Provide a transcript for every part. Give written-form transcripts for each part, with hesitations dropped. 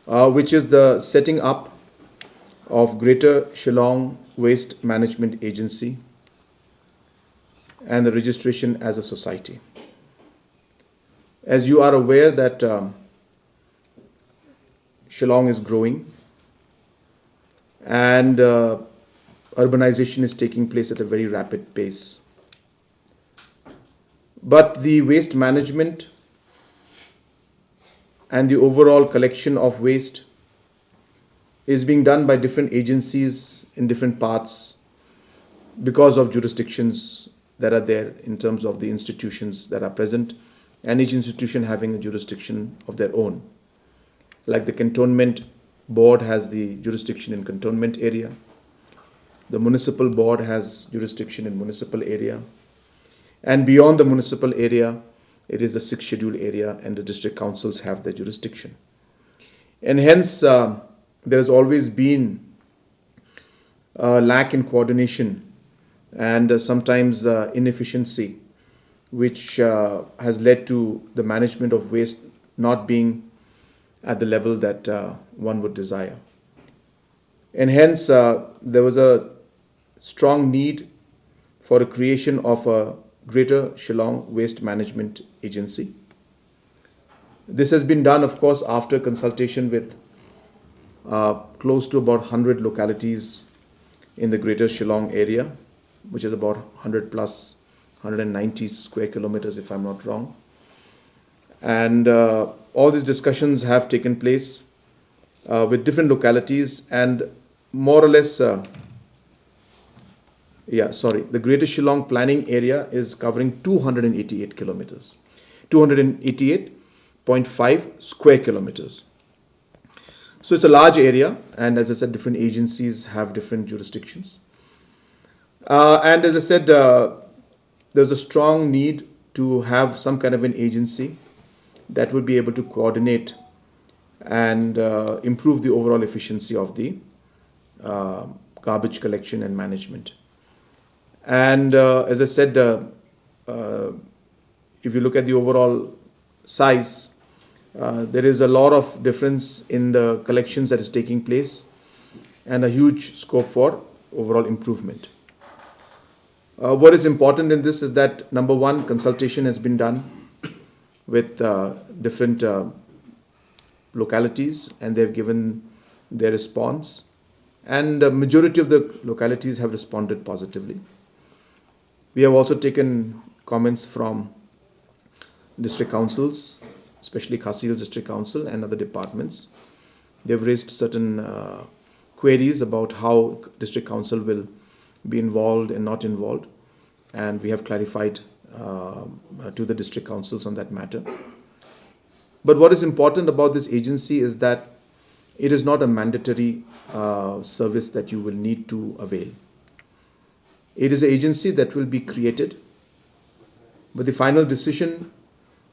which is the setting up of Greater Shillong Waste Management Agency and the registration as a society. As you are aware that Shillong is growing and urbanization is taking place at a very rapid pace. But the waste management and the overall collection of waste is being done by different agencies in different parts because of jurisdictions that are there in terms of the institutions that are present, and each institution having a jurisdiction of their own. Like the cantonment board has the jurisdiction in cantonment area, the municipal board has jurisdiction in municipal area, and beyond the municipal area, it is the sixth scheduled area, and the district councils have their jurisdiction. And hence, there has always been a lack in coordination and sometimes inefficiency, which has led to the management of waste not being at the level that one would desire. And hence, there was a strong need for a creation of a Greater Shillong Waste Management Agency. This has been done, of course, after consultation with close to about 100 localities in the Greater Shillong area, which is about 100 plus 190 square kilometers, if I'm not wrong. And all these discussions have taken place with different localities, and more or less, the Greater Shillong planning area is covering 288 kilometers, 288.5 square kilometers. So it's a large area, and as I said, different agencies have different jurisdictions. And as I said, there's a strong need to have some kind of an agency that would be able to coordinate and improve the overall efficiency of the garbage collection and management. And as I said, if you look at the overall size, there is a lot of difference in the collections that is taking place and a huge scope for overall improvement. What is important in this is that, number one, consultation has been done with different localities, and they've given their response, and the majority of the localities have responded positively. We have also taken comments from district councils, especially Khasi Hills District Council and other departments. They've raised certain queries about how district council will be involved and not involved, and we have clarified to the district councils on that matter. But what is important about this agency is that it is not a mandatory service that you will need to avail. It is an agency that will be created, but the final decision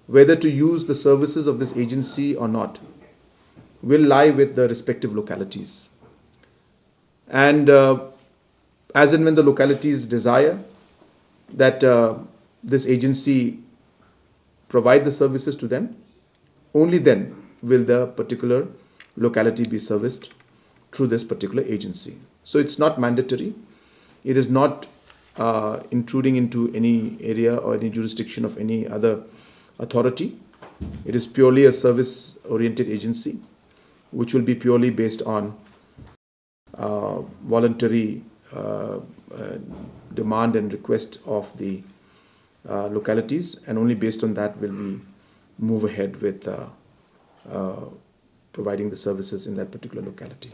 whether to use the services of this agency or not will lie with the respective localities. And as and when the localities desire that this agency provide the services to them, only then will the particular locality be serviced through this particular agency. So it's not mandatory. It is not intruding into any area or any jurisdiction of any other authority. It is purely a service-oriented agency, which will be purely based on voluntary demand and request of the localities, and only based on that will we move ahead with providing the services in that particular locality.